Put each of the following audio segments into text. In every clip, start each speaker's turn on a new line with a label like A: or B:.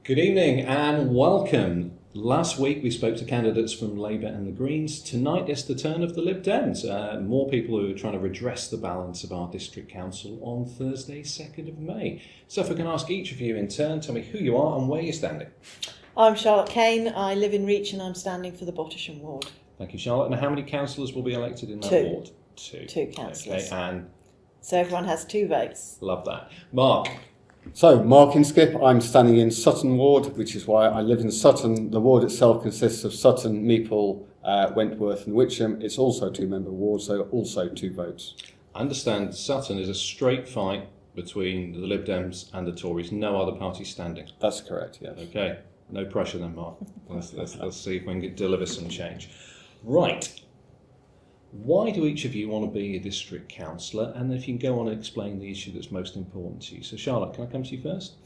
A: Good evening and welcome. Last week we spoke to candidates from Labour and the Greens. Tonight it's the turn of the Lib Dems. More people who are trying to redress the balance of our district council on Thursday, 2nd of May. So if I can ask each of you in turn, tell me who you are and where you're standing.
B: I'm Charlotte Kane. I live in Reach and I'm standing for the Bottisham ward.
A: Thank you, Charlotte. And how many councillors will be elected in that ward?
B: Two councillors.
A: Okay, and
B: so everyone has 2 votes.
A: love that. Mark.
C: So, Mark Inskip, I'm standing in Sutton ward, which is why I live in Sutton. The ward itself consists of Sutton, Meeple, Wentworth and Witcham. It's also a 2-member ward, so also 2 votes.
A: I understand Sutton is a straight fight between the Lib Dems and the Tories. No other party standing.
C: That's correct, yes.
A: Okay, no pressure then, Mark. Let's see if we can deliver some change. Right. Why do each of you want to be a district councillor? And if you can go on and explain the issue that's most important to you. So Charlotte, can I come to you first?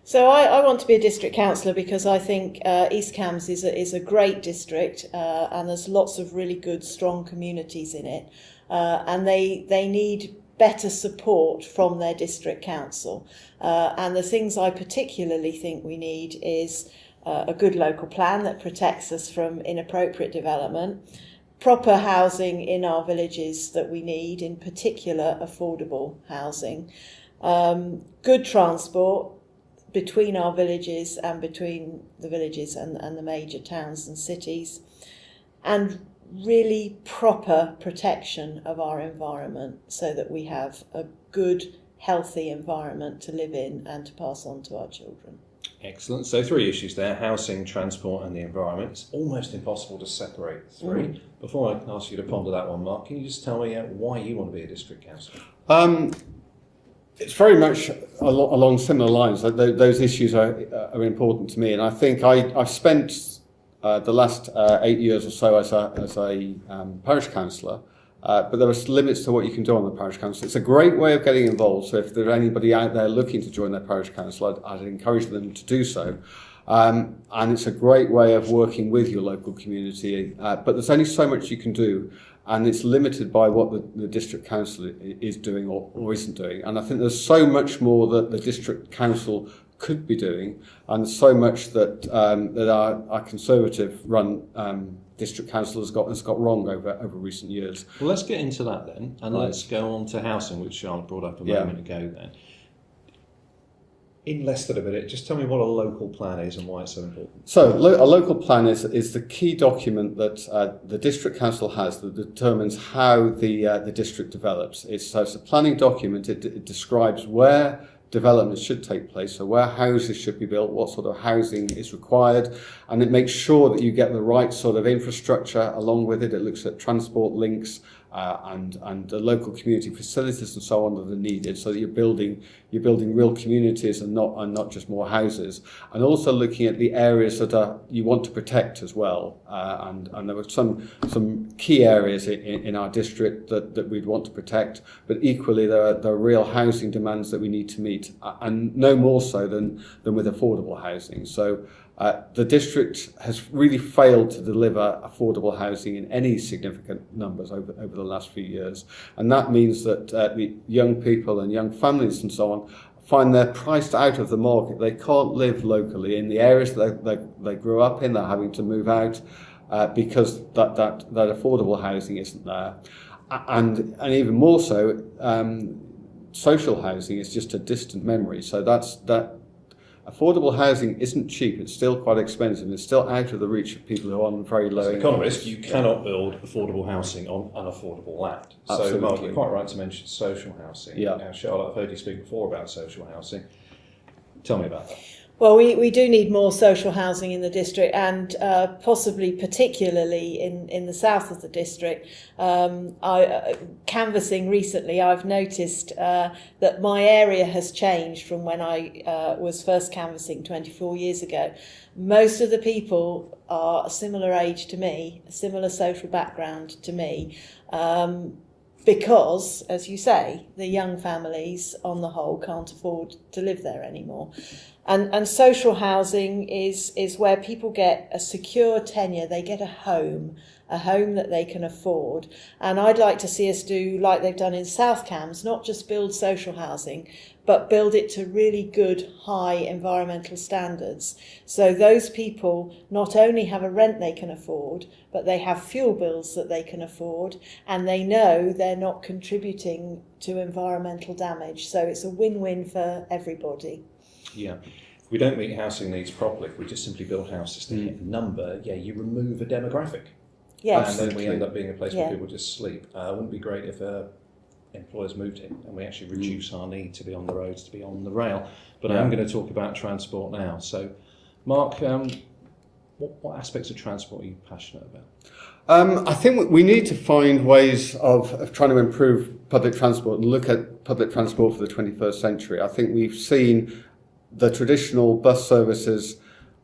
B: So I want to be a district councillor because I think East Cambs is a great district and there's lots of really good, strong communities in it. And they need better support from their district council. And the things I particularly think we need is a good local plan that protects us from inappropriate development, proper housing in our villages that we need, in particular affordable housing, good transport between our villages and between the villages and the major towns and cities, and really proper protection of our environment so that we have a good, healthy environment to live in and to pass on to our children.
A: Excellent. So 3 issues there: housing, transport and the environment. It's almost impossible to separate the 3. Before I ask you to ponder that one, Mark, can you just tell me why you want to be a district councillor?
C: It's very much along similar lines. Those issues are important to me, and I think I've spent the last 8 years or so as a parish councillor. But there are limits to what you can do on the parish council. It's a great way of getting involved. So if there's anybody out there looking to join their parish council, I'd encourage them to do so. And it's a great way of working with your local community. But there's only so much you can do, and it's limited by what the district council is doing or isn't doing. And I think there's so much more that the district council could be doing, and so much that our Conservative-run district council has got wrong over recent years.
A: Well, let's get into that then, and let's go on to housing, which Charlotte brought up a moment ago then. In less than a minute, just tell me what a local plan is and why it's so important.
C: So, a local plan is the key document that the district council has that determines how the district develops. It's a planning document. It describes where development should take place, so where houses should be built, what sort of housing is required, and it makes sure that you get the right sort of infrastructure along with it. It looks at transport links and the local community facilities and so on that are needed, so that you're building real communities and not just more houses, and also looking at the areas that you want to protect as well. And there were some key areas in our district that we'd want to protect, but equally there are real housing demands that we need to meet, and no more so than with affordable housing. So the district has really failed to deliver affordable housing in any significant numbers over the last few years, and that means that the young people and young families and so on find they're priced out of the market. They can't live locally in the areas that they grew up in. They're having to move out because that affordable housing isn't there, and even more so, social housing is just a distant memory. So that. Affordable housing isn't cheap. It's still quite expensive. It's still out of the reach of people who are on very low income.
A: As an economist, you cannot build affordable housing on unaffordable land.
C: Absolutely.
A: So, Mark, you're quite right to mention social housing.
C: Yeah.
A: Now, Charlotte, I've heard you speak before about social housing. Tell me about that.
B: Well, we do need more social housing in the district, and possibly particularly in the south of the district. Canvassing recently, I've noticed that my area has changed from when I was first canvassing 24 years ago. Most of the people are a similar age to me, a similar social background to me. Because, as you say, the young families on the whole can't afford to live there anymore. And social housing is where people get a secure tenure, they get a home, a home that they can afford. And I'd like to see us do like they've done in South Cambs, not just build social housing, but build it to really good, high environmental standards. So those people not only have a rent they can afford, but they have fuel bills that they can afford, and they know they're not contributing to environmental damage. So it's a win-win for everybody.
A: Yeah. If we don't meet housing needs properly, if we just simply build houses to hit a number, you remove a demographic.
B: Yes.
A: And then we end up being a place where people just sleep. It wouldn't be great if employers moved here and we actually reduce our need to be on the roads, to be on the rail. But I am going to talk about transport now. So, Mark, what aspects of transport are you passionate about?
C: I think we need to find ways of trying to improve public transport and look at public transport for the 21st century. I think we've seen the traditional bus services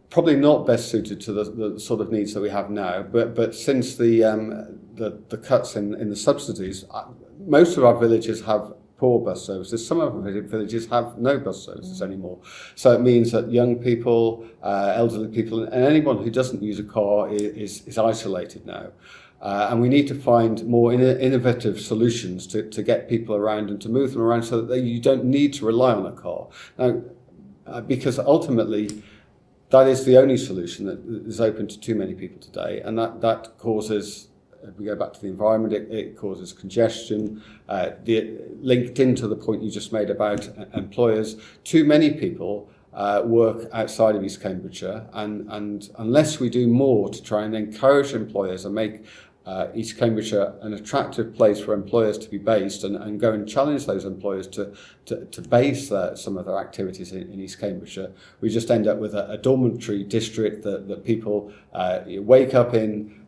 C: probably not best suited to the sort of needs that we have now. But since the cuts in the subsidies, most of our villages have poor bus services. Some of our villages have no bus services anymore. So it means that young people, elderly people, and anyone who doesn't use a car is isolated now. And we need to find more innovative solutions to get people around and to move them around so that you don't need to rely on a car. Now, because ultimately, that is the only solution that is open to too many people today, and that causes, if we go back to the environment, it causes congestion. Linked into the point you just made about employers, too many people work outside of East Cambridgeshire, and unless we do more to try and encourage employers and make East Cambridgeshire an attractive place for employers to be based and go and challenge those employers to base some of their activities in East Cambridgeshire, we just end up with a dormitory district that people wake up in,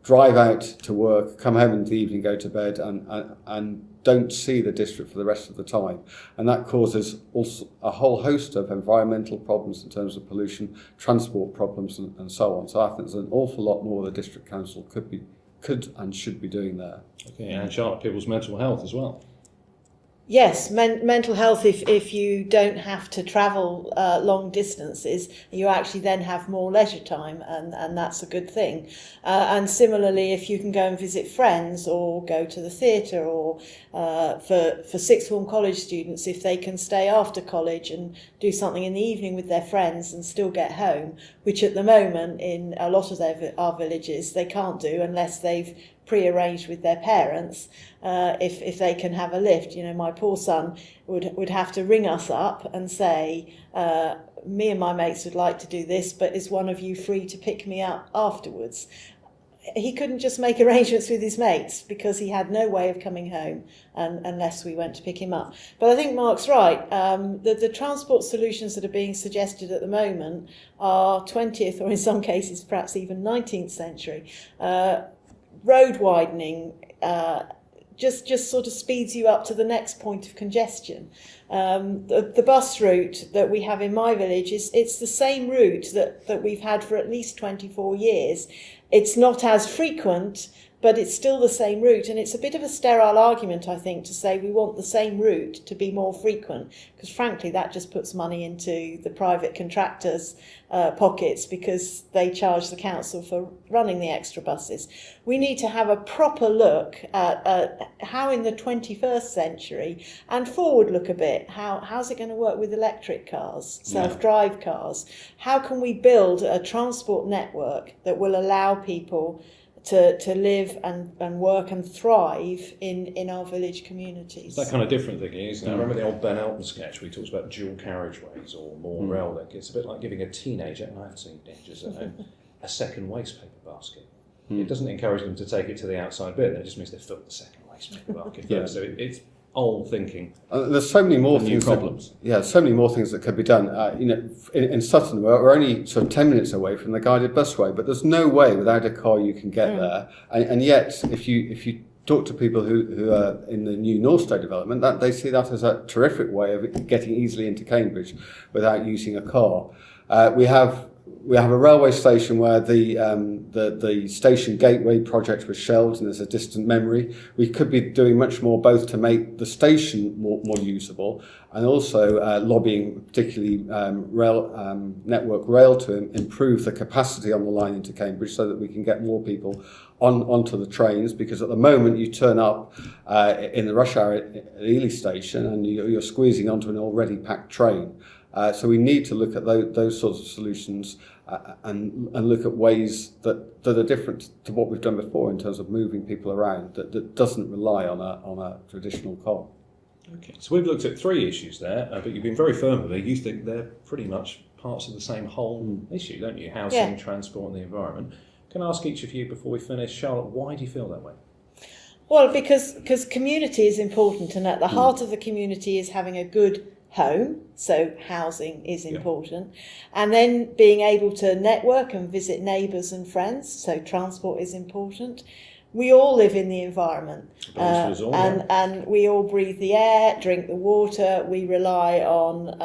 C: drive out to work, come home in the evening, go to bed, and don't see the district for the rest of the time. And that causes also a whole host of environmental problems in terms of pollution, transport problems, and so on. So I think there's an awful lot more the District Council could and should be doing there.
A: Okay, and Charlotte, people's mental health as well.
B: Yes, mental health, if you don't have to travel long distances, you actually then have more leisure time, and that's a good thing. And similarly, if you can go and visit friends or go to the theatre, or for sixth form college students, if they can stay after college and do something in the evening with their friends and still get home, which at the moment in a lot of our villages they can't do unless they've pre-arranged with their parents, if they can have a lift. You know, my poor son would have to ring us up and say, me and my mates would like to do this, but is one of you free to pick me up afterwards? He couldn't just make arrangements with his mates because he had no way of coming home unless we went to pick him up. But I think Mark's right. The transport solutions that are being suggested at the moment are 20th, or in some cases perhaps even 19th century. Road widening just sort of speeds you up to the next point of congestion. The bus route that we have in my village it's the same route that we've had for at least 24 years. It's not as frequent, but it's still the same route, and it's a bit of a sterile argument, I think, to say we want the same route to be more frequent, because frankly that just puts money into the private contractors' pockets because they charge the council for running the extra buses. We need to have a proper look at how in the 21st century, and forward look a bit, how's it going to work with electric cars, self-drive cars? How can we build a transport network that will allow people to live and work and thrive in our village communities?
A: That kind of different thinking, isn't it? I remember the old Ben Elton sketch where he talks about dual carriageways or more rail link. It's a bit like giving a teenager, and I have seen teenagers at home, a second waste paper basket. It doesn't encourage them to take it to the outside bit, it just means they fill the second waste paper basket first. So it's old thinking.
C: There's so many more things.
A: Problems.
C: So many more things that could be done. In Sutton, we're only sort of 10 minutes away from the guided busway, but there's no way without a car you can get there. And yet, if you talk to people who are in the new Northstowe development, that they see that as a terrific way of getting easily into Cambridge without using a car. We have we have a railway station where the station gateway project was shelved, and there's a distant memory. We could be doing much more both to make the station more usable, and also lobbying particularly Network Rail to improve the capacity on the line into Cambridge so that we can get more people onto the trains, because at the moment you turn up in the rush hour at Ely station and you're squeezing onto an already packed train. So we need to look at those sorts of solutions and look at ways that are different to what we've done before in terms of moving people around, that doesn't rely on a traditional car.
A: Okay, so we've looked at 3 issues there, but you've been very firm with it. You think they're pretty much parts of the same whole issue, don't you? Housing, transport and the environment. Can I ask each of you before we finish, Charlotte, why do you feel that way?
B: Well, because community is important, and at the heart of the community is having a good home, so housing is important, and then being able to network and visit neighbours and friends, so transport is important. We all live in the environment, and we all breathe the air, drink the water. We rely on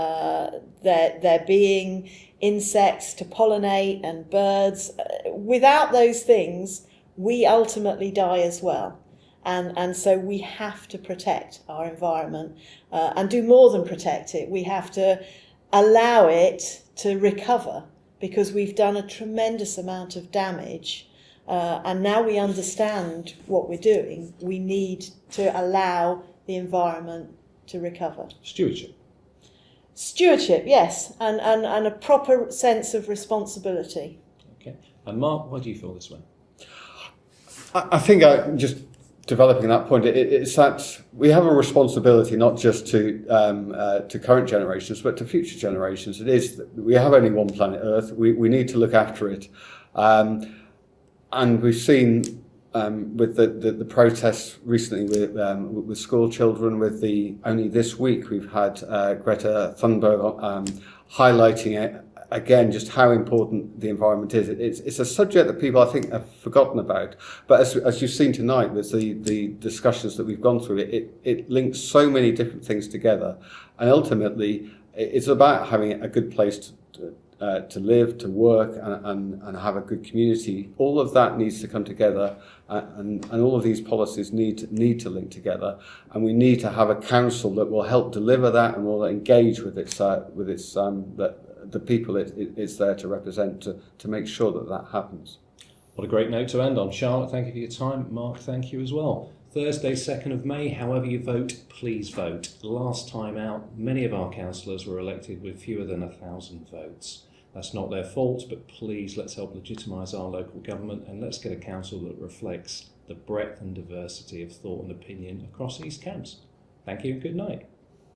B: there being insects to pollinate and birds. Without those things, we ultimately die as well. And so we have to protect our environment and do more than protect it. We have to allow it to recover, because we've done a tremendous amount of damage. And now we understand what we're doing. We need to allow the environment to recover. Stewardship, yes, and a proper sense of responsibility.
A: Okay. And Mark, why do you feel this way?
C: I think just developing that point, it's that we have a responsibility not just to current generations, but to future generations. It is that we have only one planet Earth. We need to look after it. And we've seen with the protests recently with school children, only this week we've had Greta Thunberg highlighting it again, just how important the environment is. It's a subject that people, I think, have forgotten about. But as you've seen tonight with the discussions that we've gone through, it links so many different things together. And ultimately, it's about having a good place to live, to work, and have a good community. All of that needs to come together, and all of these policies need to link together. And we need to have a council that will help deliver that and will engage with the people it's there to represent, to make sure that happens.
A: What a great note to end on. Charlotte, thank you for your time. Mark, thank you as well. Thursday, 2nd of May, however you vote, please vote. Last time out, many of our councillors were elected with fewer than 1,000 votes. That's not their fault, but please let's help legitimise our local government, and let's get a council that reflects the breadth and diversity of thought and opinion across East Cambs. Thank you and good night.